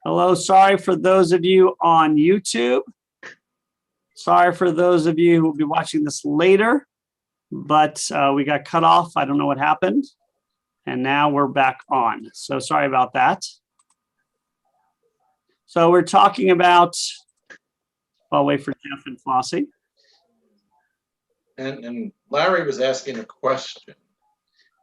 Hello, sorry for those of you on YouTube. Sorry for those of you who will be watching this later, but we got cut off. I don't know what happened. And now we're back on. So sorry about that. So we're talking about, I'll wait for Jeff and Flossie. And Larry was asking a question.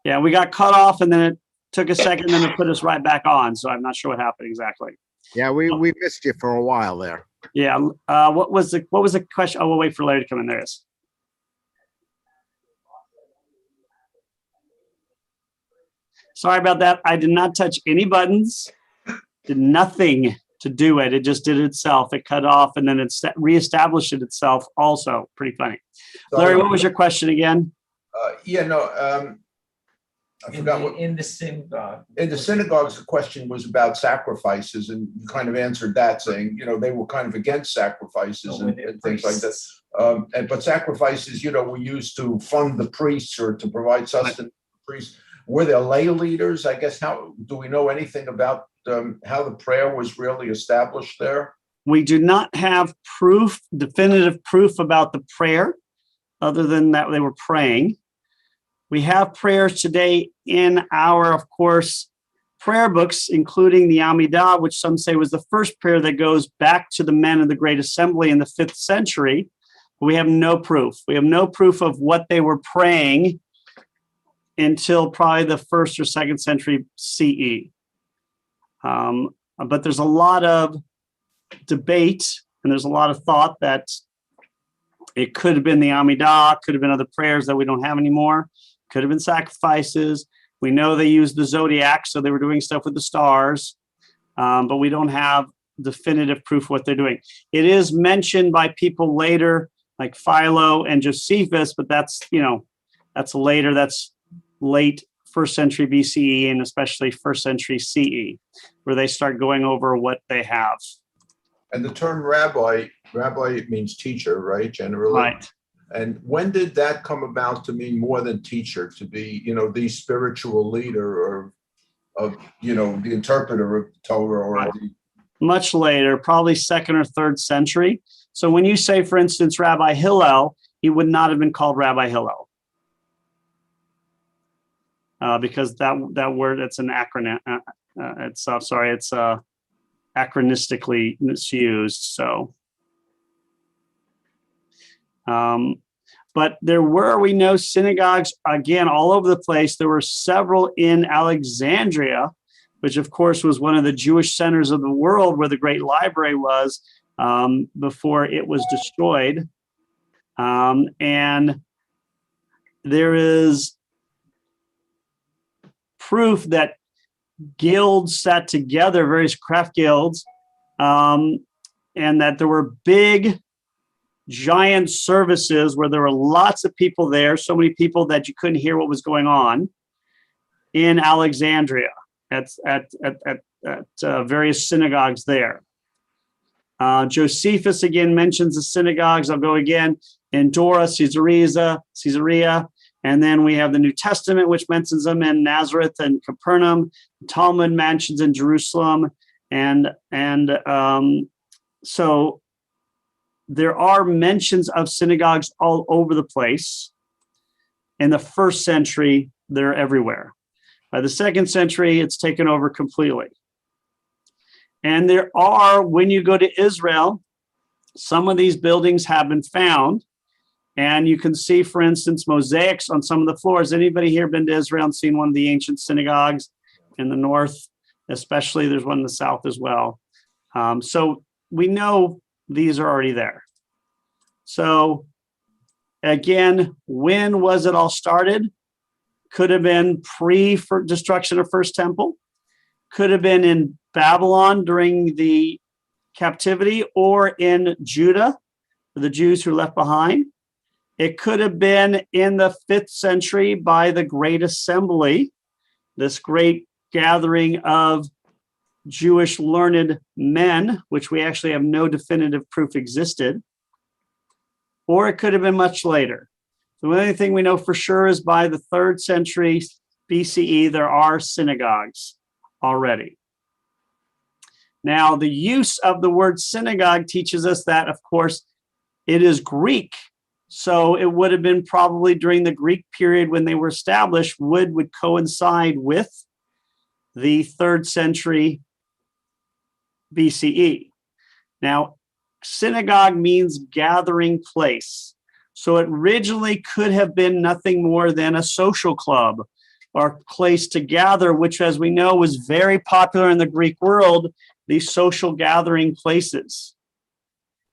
Yeah, we got cut off and then it took a second, then it put us right back on. So I'm not sure what happened exactly. Yeah, we missed you for a while there. Yeah. What was the question? Oh, we'll wait for Larry to come in. There it is. Sorry about that. I did not touch any buttons. Did nothing to do it. It just did it itself. It cut off and then it reestablished it itself. Also pretty funny. Larry, what was your question again? I forgot what in the synagogue. in the synagogues. The question was about sacrifices, and you kind of answered that, saying they were kind of against sacrifices and things like that. But sacrifices, were used to fund the priests or to provide sustenance to the priests. Were there lay leaders? I guess. How do we know anything about how the prayer was really established there? We do not have definitive proof about the prayer, other than that they were praying. We have prayers today in our, of course, prayer books, including the Amidah, which some say was the first prayer that goes back to the men of the Great Assembly in the 5th century. But we have no proof. We have no proof of what they were praying until probably the 1st or 2nd century CE. But there's a lot of debate and there's a lot of thought that it could have been the Amidah, could have been other prayers that we don't have anymore. Could have been sacrifices. We know they used the zodiac, so they were doing stuff with the stars, but we don't have definitive proof of what they're doing. It is mentioned by people later, like Philo and Josephus, but that's later. That's late 1st century BCE and especially 1st century CE, where they start going over what they have. And the term rabbi means teacher, right? Generally. Right. And when did that come about to mean more than teacher, to be, the spiritual leader of the interpreter of Torah or right. Much later, probably 2nd or 3rd century. So when you say, for instance, Rabbi Hillel, he would not have been called Rabbi Hillel. Because that word, it's an acronym. It's acronistically misused. So. But there were, we know, synagogues, again, all over the place. There were several in Alexandria, which, of course, was one of the Jewish centers of the world where the great library was before it was destroyed. And there is proof that guilds sat together, various craft guilds, and that there were big giant services where there were lots of people there, so many people that you couldn't hear what was going on in Alexandria at various synagogues there. Josephus again mentions the synagogues. I'll go again in Dora, Caesarea, and then we have the New Testament, which mentions them in Nazareth and Capernaum. Talmud mentions in Jerusalem, and so there are mentions of synagogues all over the place. In the 1st century, they're everywhere. By the 2nd century, it's taken over completely. And there are, when you go to Israel, some of these buildings have been found. And you can see, for instance, mosaics on some of the floors. Anybody here been to Israel and seen one of the ancient synagogues in the north? Especially, there's one in the south as well. So we know these are already there. So again, when was it all started? Could have been pre-destruction of First Temple. Could have been in Babylon during the captivity or in Judah, for the Jews who left behind. It could have been in the 5th century by the Great Assembly, this great gathering of Jewish learned men, which we actually have no definitive proof existed, or it could have been much later. The only thing we know for sure is by the 3rd century BCE, there are synagogues already. Now, the use of the word synagogue teaches us that, of course, it is Greek. So it would have been probably during the Greek period when they were established, would coincide with the 3rd century BCE. Now, synagogue means gathering place. So it originally could have been nothing more than a social club or place to gather, which, as we know, was very popular in the Greek world, these social gathering places.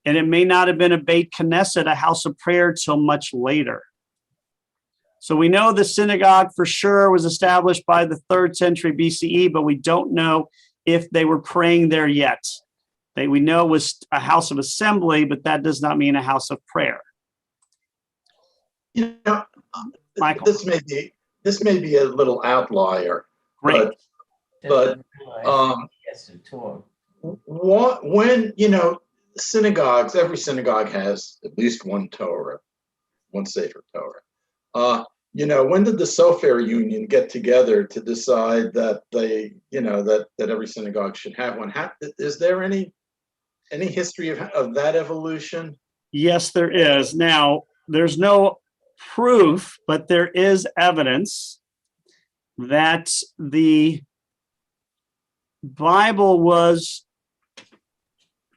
And it may not have been a Beit Knesset, a house of prayer, till much later. So we know the synagogue for sure was established by the 3rd century BCE, but we don't know if they were praying there yet. We know it was a house of assembly, but that does not mean a house of prayer. You know, Michael. this may be a little outlier, Great. but when, you know, synagogues, every synagogue has at least one Torah, one Sefer Torah. You know, when did the Sofer Union get together to decide that they, you know, that every synagogue should have one? Is there any history of that evolution? Yes, there is. Now, there's no proof, but there is evidence that the Bible was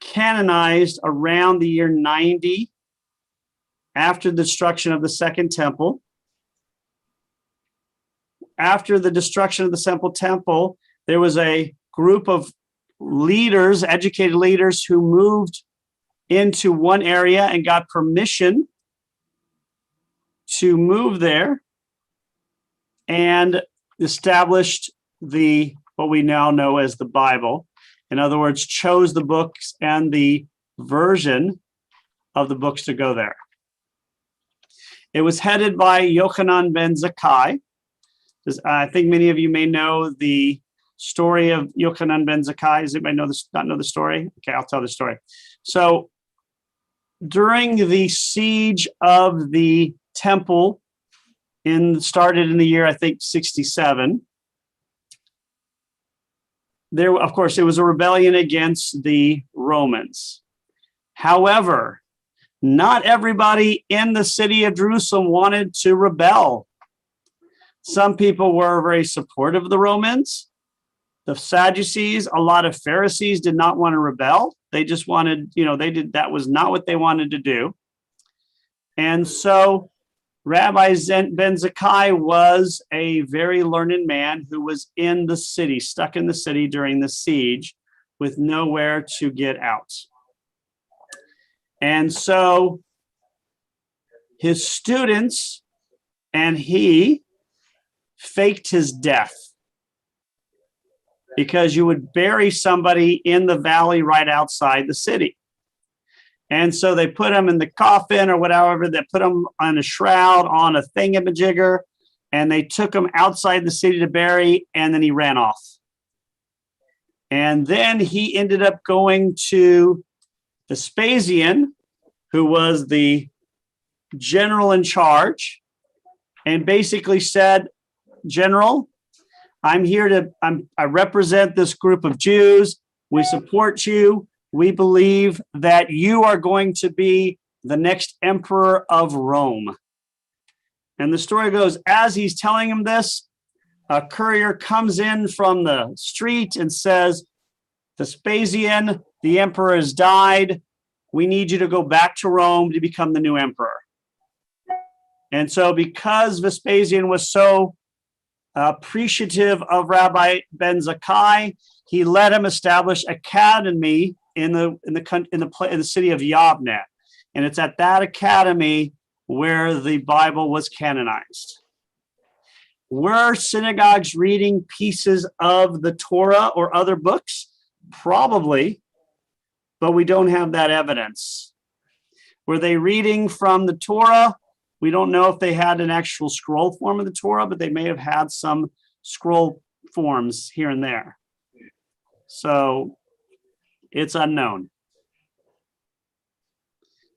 canonized around the year 90 after the destruction of the Second Temple. After the destruction of the Second Temple, there was a group of leaders, educated leaders, who moved into one area and got permission to move there and established what we now know as the Bible. In other words, chose the books and the version of the books to go there. It was headed by Yochanan ben Zakkai. I think many of you may know the story of Yochanan ben Zakkai. Does anybody not know the story? Okay, I'll tell the story. So during the siege of the temple, started in the year, I think, 67, there, of course, it was a rebellion against the Romans. However, not everybody in the city of Jerusalem wanted to rebel. Some people were very supportive of the Romans. The Sadducees, a lot of Pharisees did not want to rebel. They just wanted, that was not what they wanted to do. And so Rabbi ben Zakkai was a very learned man who was in the city, stuck in the city during the siege with nowhere to get out. And so his students and he faked his death, because you would bury somebody in the valley right outside the city. And so they put him in the coffin or whatever, they put him on a shroud, on a thingamajigger, and they took him outside the city to bury, and then he ran off. And then he ended up going to Vespasian, who was the general in charge, and basically said, "General, I represent this group of Jews. We support you. We believe that you are going to be the next emperor of Rome." And the story goes, as he's telling him this, a courier comes in from the street and says, "Vespasian, the emperor has died. We need you to go back to Rome to become the new emperor." And so because Vespasian was so appreciative of Rabbi ben Zakkai, he let him establish academy in the city of Yavne, and it's at that academy where the Bible was canonized. Were synagogues reading pieces of the Torah or other books? Probably, but we don't have that evidence. Were they reading from the Torah? We don't know if they had an actual scroll form of the Torah, but they may have had some scroll forms here and there. So it's unknown.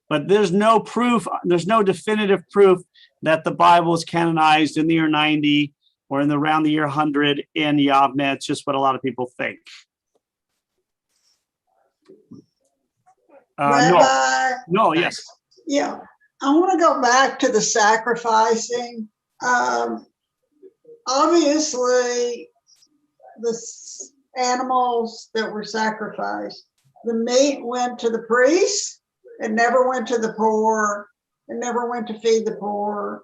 But there's no proof, there's no definitive proof that the Bible is canonized in the year 90 or around the year 100 in Yavne. It's just what a lot of people think. No, Rabbi, no, yes. yeah, I want to go back to the sacrificing. Obviously, animals that were sacrificed, the meat went to the priests. It never went to the poor. It never went to feed the poor.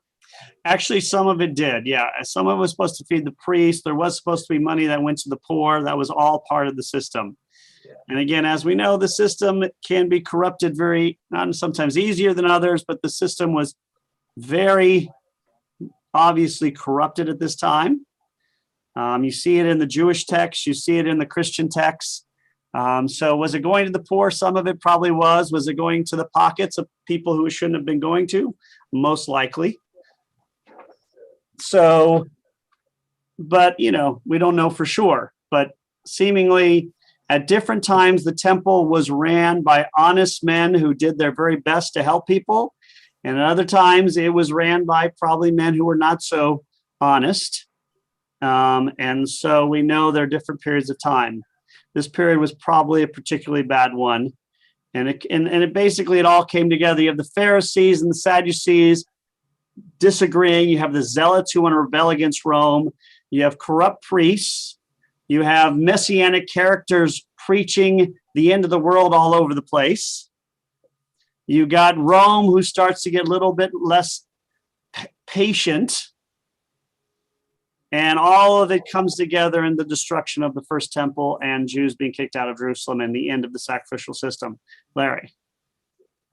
Actually, some of it did. Yeah. Some of it was supposed to feed the priest. There was supposed to be money that went to the poor. That was all part of the system. Yeah. And again, as we know, the system can be corrupted not sometimes easier than others, but the system was very obviously corrupted at this time. You see it in the Jewish text, you see it in the Christian texts. So was it going to the poor? Some of it probably was. Was it going to the pockets of people who it shouldn't have been going to? Most likely. So, but we don't know for sure. But seemingly at different times, the temple was ran by honest men who did their very best to help people. And at other times, it was ran by probably men who were not so honest. And so we know there are different periods of time. This period was probably a particularly bad one. And it basically, it all came together. You have the Pharisees and the Sadducees disagreeing. You have the Zealots who want to rebel against Rome. You have corrupt priests. You have messianic characters preaching the end of the world all over the place. You got Rome, who starts to get a little bit less patient. And all of it comes together in the destruction of the first temple and Jews being kicked out of Jerusalem and the end of the sacrificial system. Larry.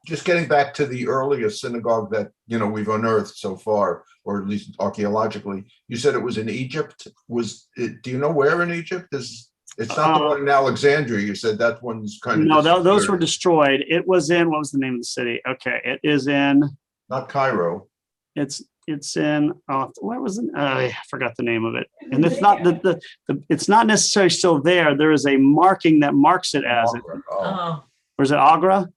Just getting back to the earliest synagogue that, we've unearthed so far, or at least archaeologically, you said it was in Egypt. Do you know where in Egypt? It's not the one in Alexandria. You said that one's kind of. No, those were destroyed. It was in, what was the name of the city? Okay, it is in. Not Cairo. It's in. Where was it? I forgot the name of it. And it's not it's not necessarily still there. There is a marking that marks it as it. Oh. Or is it Agra?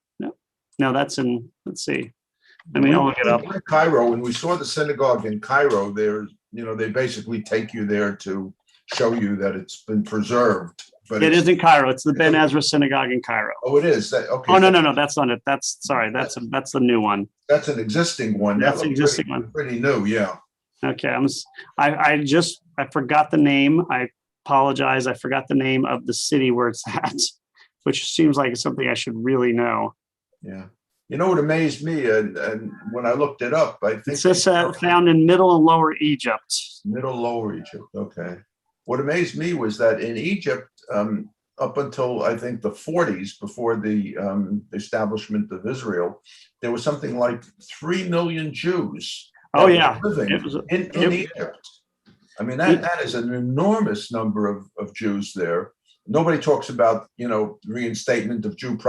No, that's in. Let's see. I'll look it up. In Cairo, when we saw the synagogue in Cairo, they basically take you there to show you that it's been preserved. But it is in Cairo. It's the Ben Ezra Synagogue in Cairo. Oh, it is. Okay. Oh, no, that's not it. That's the new one. That's an existing one. That's an existing one. Pretty new, yeah. Okay, I forgot the name. I apologize. I forgot the name of the city where it's at, which seems like it's something I should really know. Yeah. What amazed me, and when I looked it up, I think it says found in Middle and Lower Egypt. Lower Egypt. Okay. What amazed me was that in Egypt, up until I think the 40s, before the establishment of Israel, there was something like 3 million Jews. Oh yeah, living in Egypt. I mean, that is an enormous number of Jews there. Nobody talks about, reinstatement of Jewish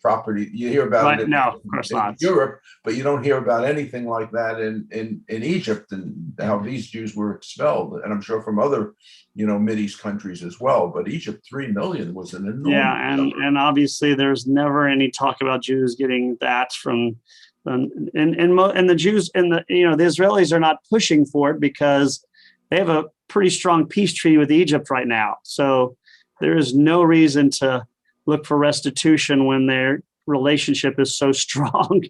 property. You hear about it in Europe, but you don't hear about anything like that in Egypt, and how these Jews were expelled. And I'm sure from other, Mideast countries as well. But Egypt, 3 million was an enormous number. And obviously there's never any talk about Jews getting that from, and the Jews and the Israelis are not pushing for it because they have a pretty strong peace treaty with Egypt right now. So there is no reason to look for restitution when their relationship is so strong.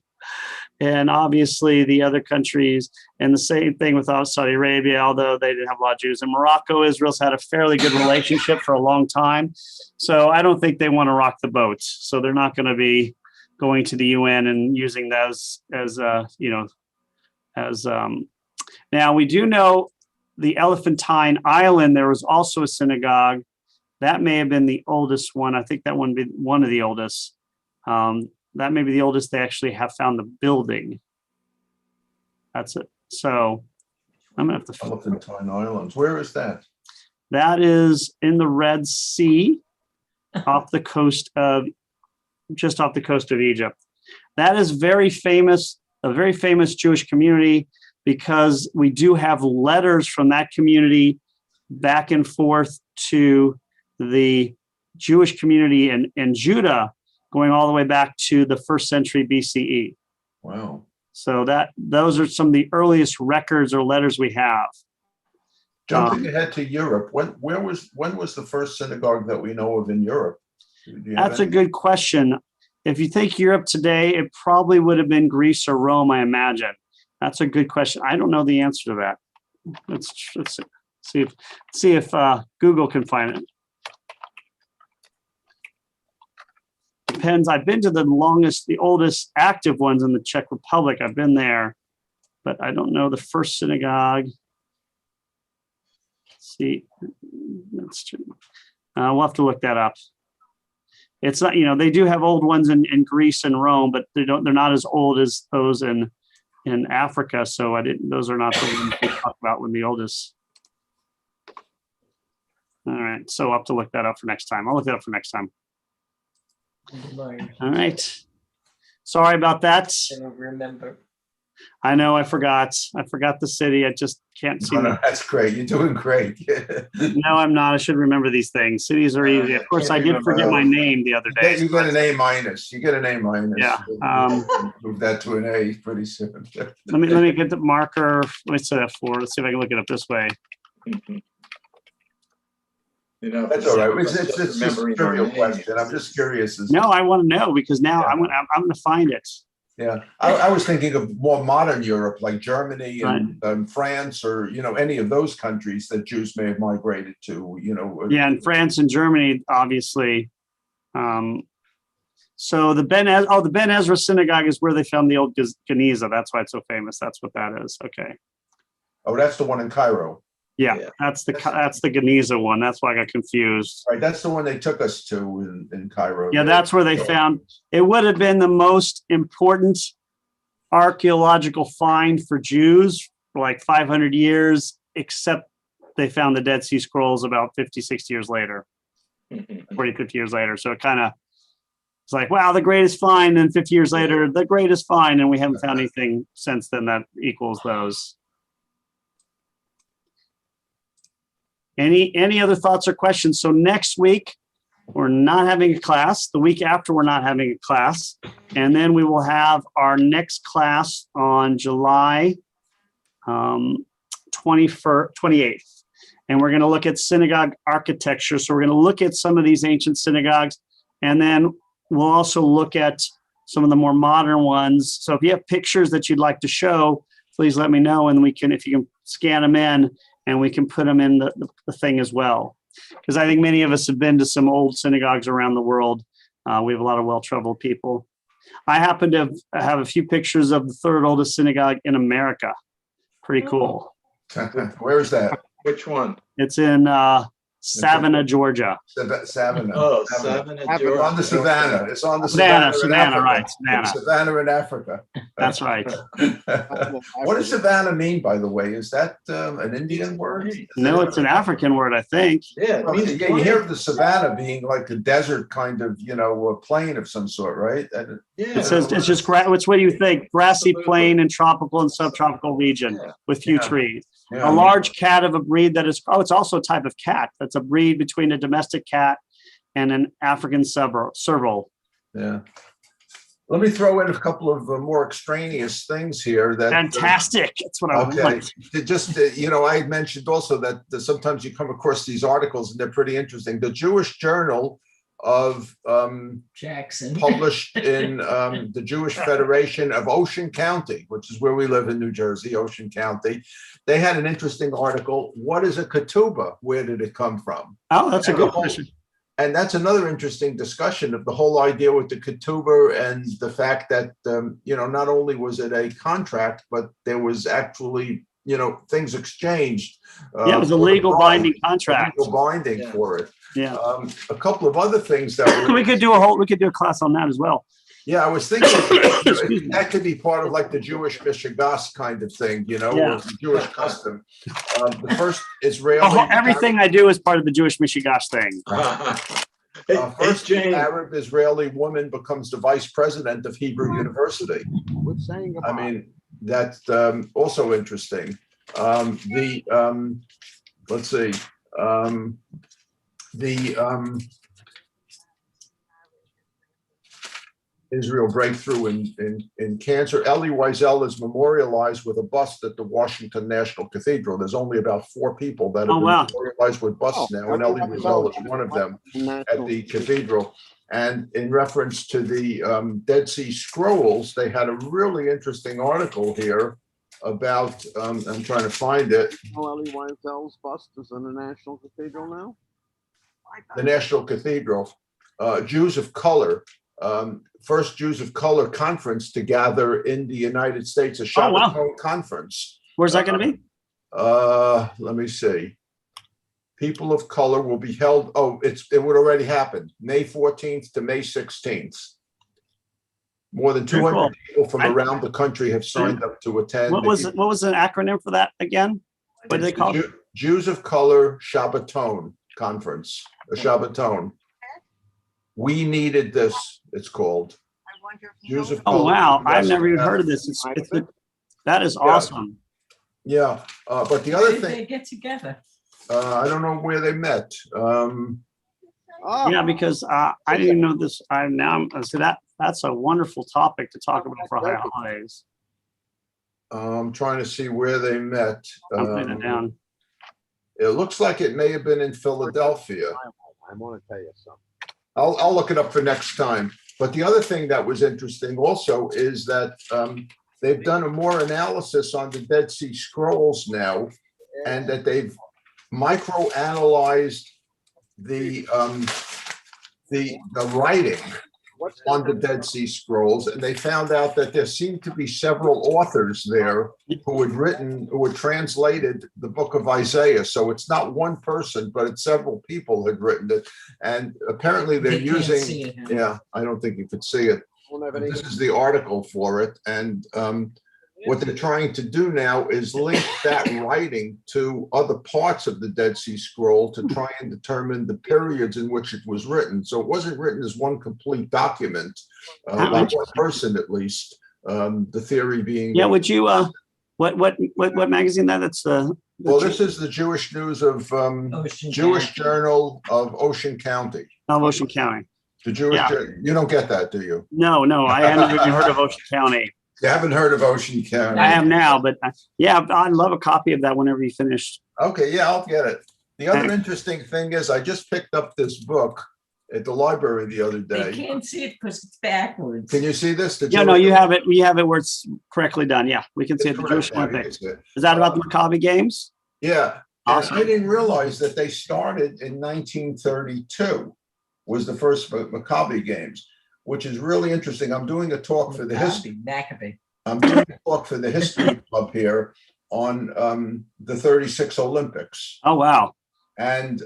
And obviously the other countries, and the same thing with Saudi Arabia, although they didn't have a lot of Jews. In Morocco, Israel's had a fairly good relationship for a long time. So I don't think they want to rock the boat. So they're not going to be going to the UN and using those now we do know the Elephantine Island, there was also a synagogue. That may have been the oldest one. I think that one be one of the oldest. That may be the oldest they actually have found the building. That's it. So I'm gonna have to. Elephantine Islands. Where is that? That is in the Red Sea, just off the coast of Egypt. That is very famous, a very famous Jewish community, because we do have letters from that community back and forth to the Jewish community in Judah, going all the way back to the 1st century BCE. Wow. So those are some of the earliest records or letters we have. Jumping ahead to Europe, when was the first synagogue that we know of in Europe? Do you have That's a any? good question. If you think Europe today, it probably would have been Greece or Rome, I imagine. That's a good question. I don't know the answer to that. Let's see if Google can find it. Depends. I've been to the oldest active ones in the Czech Republic. I've been there, but I don't know the first synagogue. Let's see, that's true. We'll have to look that up. It's not, they do have old ones in Greece and Rome, but they're not as old as those in Africa. So those are not the ones we talk about when the oldest. All right. So I'll have to look that up for next time. I'll look that up for next time. All right. Sorry about that. I don't remember. I know I forgot the city. I just can't see. No, that's great. You're doing great. No, I'm not. I should remember these things. Cities are easy. Of course, I did forget my name the other day. You get an A minus. You get an A minus. Yeah, Move that to an A pretty soon. Let me get the marker. Let me set that for. Let's see if I can look it up this way. That's all right. It's just a trivial question. I'm just curious. No, I want to know because now I'm going to find it. Yeah, I was thinking of more modern Europe, like Germany and France, or any of those countries that Jews may have migrated to. Yeah, and France and Germany, obviously. So the Ben Ezra synagogue is where they found the old Geniza. That's why it's so famous. That's what that is. Okay. Oh, that's the one in Cairo. Yeah, that's the Geniza one. That's why I got confused. Right, that's the one they took us to in Cairo. Yeah, that's where they found. It would have been the most important archaeological find for Jews for like 500 years, except they found the Dead Sea Scrolls about 50, 60 years later, 40, 50 years later. So it kind of it's like, wow, the greatest find. And 50 years later, the greatest find. And we haven't found anything since then that equals those. Any other thoughts or questions? So next week, we're not having a class. The week after, we're not having a class. And then we will have our next class on July 28th. And we're going to look at synagogue architecture. So we're going to look at some of these ancient synagogues. And then we'll also look at some of the more modern ones. So if you have pictures that you'd like to show, please let me know. And if you can scan them in, and we can put them in the thing as well. Because I think many of us have been to some old synagogues around the world. We have a lot of well-traveled people. I happen to have a few pictures of the third oldest synagogue in America. Pretty cool. Where is that? Which one? It's in Savannah, Georgia. Savannah. Oh, Savannah, Georgia. On the Savannah. It's on the Savannah, Savannah, right, Savannah. Savannah in Africa. That's right. What does Savannah mean, by the way? Is that an Indian word? No, it's an African word, I think. Yeah, it means you hear of the Savannah being like a desert kind of, a plain of some sort, right? It says it's just it's what you think, grassy plain and tropical and subtropical region with few trees. Yeah. A large cat of a breed that is, it's also a type of cat. That's a breed between a domestic cat and an African serval. Yeah. Let me throw in a couple of more extraneous things here. Fantastic. That's what I want. Just, I had mentioned also that sometimes you come across these articles and they're pretty interesting. The Jewish Journal of Jackson, published in the Jewish Federation of Ocean County, which is where we live in New Jersey, Ocean County. They had an interesting article. What is a ketubah? Where did it come from? Oh, that's a good question. And that's another interesting discussion of the whole idea with the ketubah and the fact that, not only was it a contract, but there was actually, things exchanged. Yeah, it was a legal binding contract. Legal binding for it. Yeah. A couple of other things that we could do a class on that as well. Yeah, I was thinking that could be part of like the Jewish Mishigas kind of thing, or the Jewish custom. The first Israeli. Everything I do is part of the Jewish Mishigas thing. First Arab Israeli woman becomes the vice president of Hebrew University. I mean, that's also interesting. Let's see. Israel breakthrough in cancer. Elie Wiesel is memorialized with a bust at the Washington National Cathedral. There's only about 4 people that have been memorialized with busts now, and Elie Wiesel is one of them at the cathedral. And in reference to the Dead Sea Scrolls, they had a really interesting article here about, I'm trying to find it, Ellie Weinzel's bust is in the National Cathedral now? the National Cathedral, Jews of Color, first Jews of Color conference to gather in the United States, a Oh, wow. Shabbaton conference. Where's that going to be? Let me see. People of color will be held, it would already happen, May 14th to May 16th. More than Very 200 cool. people from around the country have signed up to attend. What was an acronym for that again? What do they call it? Jews of Color Shabbaton Conference, a Shabbaton. We needed this, it's called. Jews of Oh, Color. wow. I've Yes. never even heard of this. That is awesome. Yeah, but the Where other did thing, they get together? I don't know where they met. Oh, Yeah, because I didn't even know this. So that's a wonderful topic to talk about for high holidays. I'm trying to see where they met. I'm putting it down. It looks like it may have been in Philadelphia. I want to tell you something. I'll look it up for next time. But the other thing that was interesting also is that they've done a more analysis on the Dead Sea Scrolls now, and that they've micro-analyzed the writing What's on the Dead Sea Scrolls, and they found out that there seemed to be several authors there who had translated the book of Isaiah. So it's not one person, but it's several people had written it. And apparently they're They can't using, see it, huh? yeah, I don't think you could see it. Won't have any- This is the article for it. And what they're trying to do now is link that writing to other parts of the Dead Sea Scroll to try and determine the periods in which it was written. So it wasn't written as one complete document, by one person at least. The theory being. Yeah, would you, what magazine that? That's Well, this is the Jewish News of Ocean Jewish County. Journal of Ocean County. of Ocean County. The Jewish, Yeah. you don't get that, do you? No, I haven't even heard of Ocean County. You haven't heard of Ocean County? I have now, but yeah, I'd love a copy of that whenever you finish. Okay, yeah, I'll get it. The other interesting thing is I just picked up this book at the library the other They day. can't see it because it's backwards. Can you see this? Yeah, no, you have it. We have it where it's correctly done. Yeah, we can see it. It's The Jewish correct, yeah, Olympics. you can see it. Is that about the Maccabi games? Yeah, Awesome. and I didn't realize that they started in 1932 was the first Maccabi games, which is really interesting. I'm doing a talk for the history. Maccabi. I'm doing a talk for the history club here on the 36 Olympics. Oh, wow. And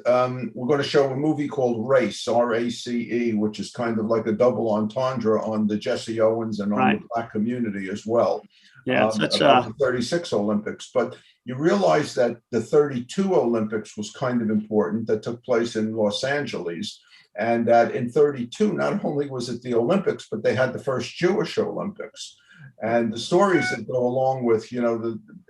we're going to show a movie called Race, R-A-C-E, which is kind of like a double entendre on the Jesse Owens and on Right. the Black community as well. Yeah, it's such about a, the 36 Olympics. But you realize that the 32 Olympics was kind of important that took place in Los Angeles. And that in 32, not only was it the Olympics, but they had the first Jewish Olympics. And the stories that go along with,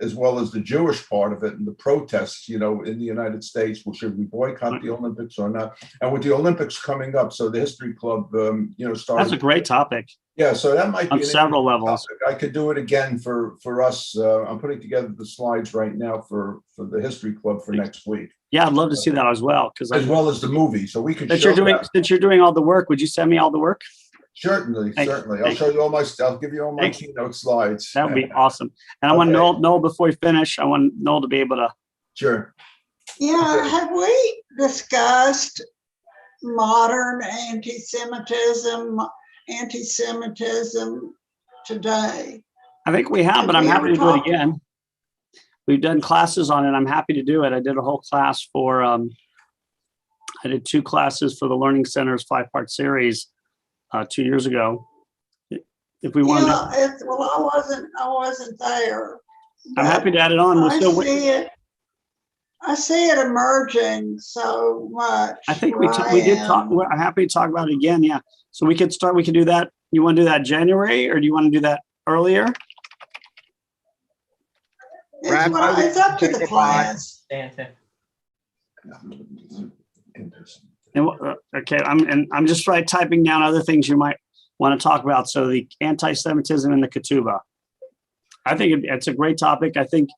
as well as the Jewish part of it and the protests, in the United States, well, should we boycott the Olympics or not? And with the Olympics coming up, so the History Club, started. that's a great topic Yeah, so that might be on an several interesting levels. topic. I could do it again for us. I'm putting together the slides right now for the History Club for next week, Yeah, I'd love to see that as well. as Because well as the movie. So we could since show you're doing, that. since you're doing all the work, would you send me all the work? Certainly. Thank- I'll thank- show you I'll give you all my Thank- keynote slides. That would be awesome. And I want Okay. Noel, before we finish, I want Noel to be able to, Sure. Yeah, have we discussed modern anti-Semitism today? I think we have, but I'm We happy to do it talked- again. We've done classes on it. I'm happy to do it. I did a whole class for, I did 2 classes for the Learning Center's 5-part series 2 years ago. If we want, Yeah, well, I wasn't there. I'm happy to add it on. We're I still, I see it emerging so much. I think we where did I talk, am. I'm happy to talk about it again. Yeah. So we could do that. You want to do that January or do you want to do that earlier? It's up to the class. Santa. And okay, I'm just typing down other things you might want to talk about. So the anti-Semitism in the Ketubah. I think it's a great topic. I think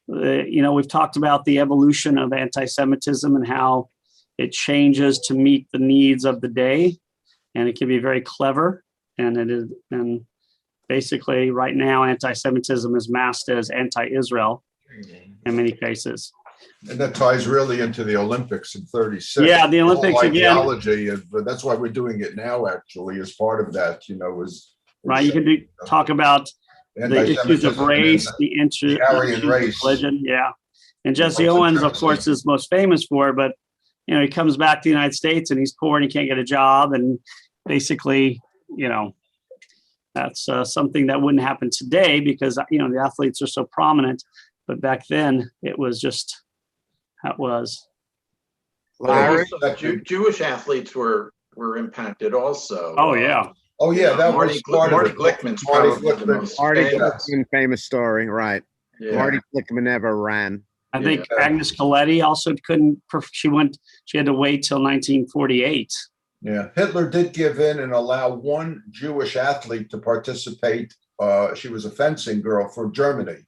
we've talked about the evolution of anti-Semitism and how it changes to meet the needs of the day. and it can be very clever. And it is, and basically right now, anti-Semitism is masked as anti-Israel in many cases. And that ties really into the Olympics in 36. Yeah, the Olympics whole again. ideology, but that's why we're doing it now, actually, as part of that, is. Right, you can talk about the issues of anti-Semitism race, and the issues Aryan of race. religion, yeah. And Jesse White Owens, of supremacy. course, is most famous for it, but he comes back to the United States and he's poor and he can't get a job, and basically, that's something that wouldn't happen today because the athletes are so prominent, but back then it was just how it was. Larry? Also, Jewish athletes were impacted also. Oh yeah, Oh, yeah, that was part Marty of it. Glickman's Marty probably the Glickman. most Marty famous. Glickman, famous story, right. Yeah. Marty Glickman never ran. I think Yeah. Agnes Coletti also couldn't. She had to wait till 1948. Yeah, Hitler did give in and allow one Jewish athlete to participate. She was a fencing girl for Germany.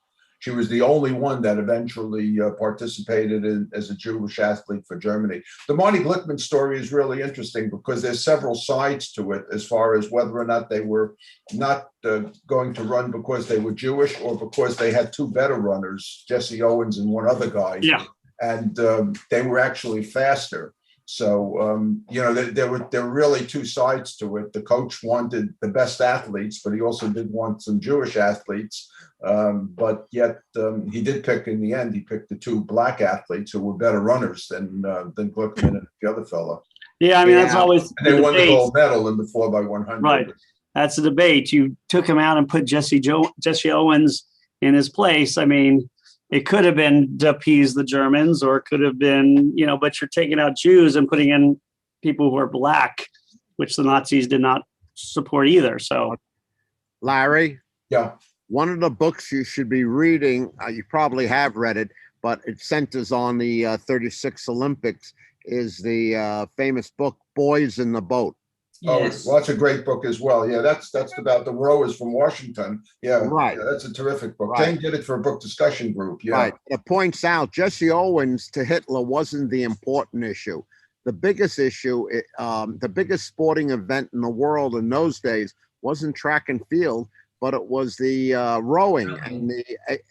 She was the only one that eventually participated as a Jewish athlete for Germany. The Marty Glickman story is really interesting because there's several sides to it as far as whether or not they were not going to run because they were Jewish or because they had two better runners, Jesse Owens and one other guy. Yeah. And they were actually faster. So, there were really two sides to it. The coach wanted the best athletes, but he also did want some Jewish athletes. But yet he did pick, in the end, he picked the two black athletes who were better runners than Glickman and the other fella. Yeah, I mean, that's Yeah. always And they the won the debate. gold medal in the 4x100. Right. That's the debate. You took him out and put Jesse Owens in his place. I mean, it could have been to appease the Germans, or it could have been, but you're taking out Jews and putting in people who are black, which the Nazis did not support either. So, Larry, Yeah. one of the books you should be reading, you probably have read it, but it centers on the 36 Olympics, is the famous book, Boys in the Boat. Yes. Oh, well, that's a great book as well. Yeah, that's about the rowers from Washington. Yeah, Right. yeah, that's a terrific book. Right. Jane did it for a book discussion group. Yeah. Right. It points out Jesse Owens to Hitler wasn't the important issue. The biggest issue, the biggest sporting event in the world in those days wasn't track and field, but it was the rowing, and the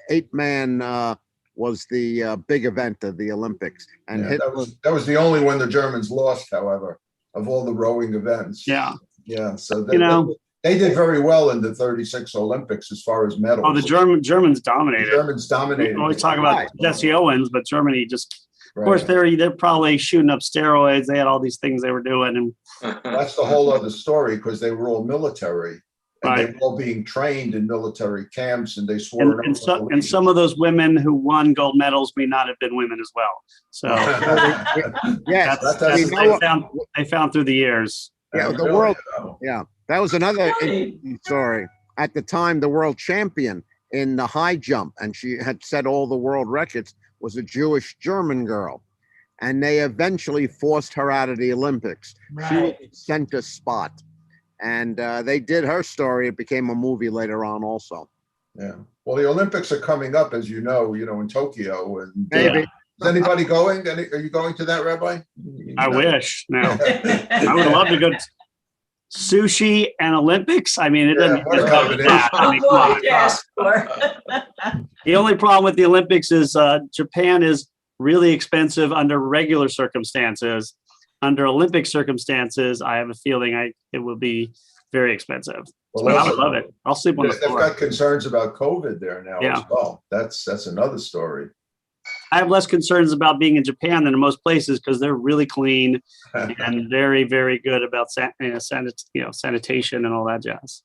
eight-man was the big event of the Olympics. And Yeah, Hitler, that was the only one the Germans lost, however, of all the rowing events. yeah. Yeah. So they did very well in the 36 Olympics as far as medals. Oh, the Germans The dominated. Germans We dominated. always talk about Right. Jesse Owens, but Germany just, of Right. course, they're probably shooting up steroids. They had all these things they were doing. And That's the whole other story because they were all military. And they Right. were all being trained in military camps, and they swore an oath of and some of those women who won gold medals may not have been women as well. So yes, That's- that's you know what? they found through the years. Yeah, the Really, world. though. Yeah, that was another Right. interesting story. At the time, the world champion in the high jump, and she had set all the world records, was a Jewish German girl. And they eventually forced her out of the Olympics. She was Right. in center spot. And they did her story. It became a movie later on also. Yeah. Well, the Olympics are coming up, as you know, in Tokyo. And Maybe. is anybody going? Are you going to that, Rabbi? I No. wish. No, I would love to go. Sushi and Olympics. I mean, it Yeah, doesn't what a get above combination. that. I mean, come Avoid on. to ask for. The only problem with the Olympics is Japan is really expensive under regular circumstances. Under Olympic circumstances, I have a feeling it will be very expensive. Well, But I that's- would love it. I'll sleep on the They've floor. got concerns about COVID there now Yeah. as well. That's another story. I have less concerns about being in Japan than in most places because they're really clean and very, very good about sanitation and all that jazz.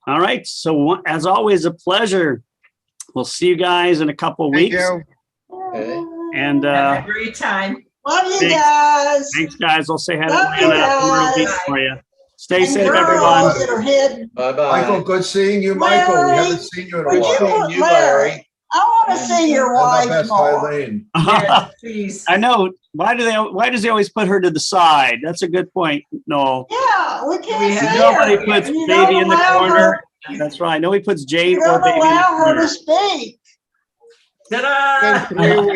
All right. So as always, a pleasure. We'll see you guys in a couple of Thank weeks. you. Okay. And Have a great time. Love you Thanks. guys. thanks, guys. I'll say hi to Love you Atlanta Myrtle guys. Beach for you. Stay And safe, girls everyone. that are hidden. Bye-bye. Michael, good seeing you, Michael. We Larry, haven't seen you in a would while. you Seeing put you, Larry. I want to see your And my wife best more. Eileen. Yes, please. I know. Why does he always put her to the side? That's a good point, Noel. Yeah, we can't We see have- Nobody her. puts You baby don't in the allow corner. her- That's right. No, he puts Jane You or don't baby in the allow her corner. to speak. In Ta-da! 3 weeks.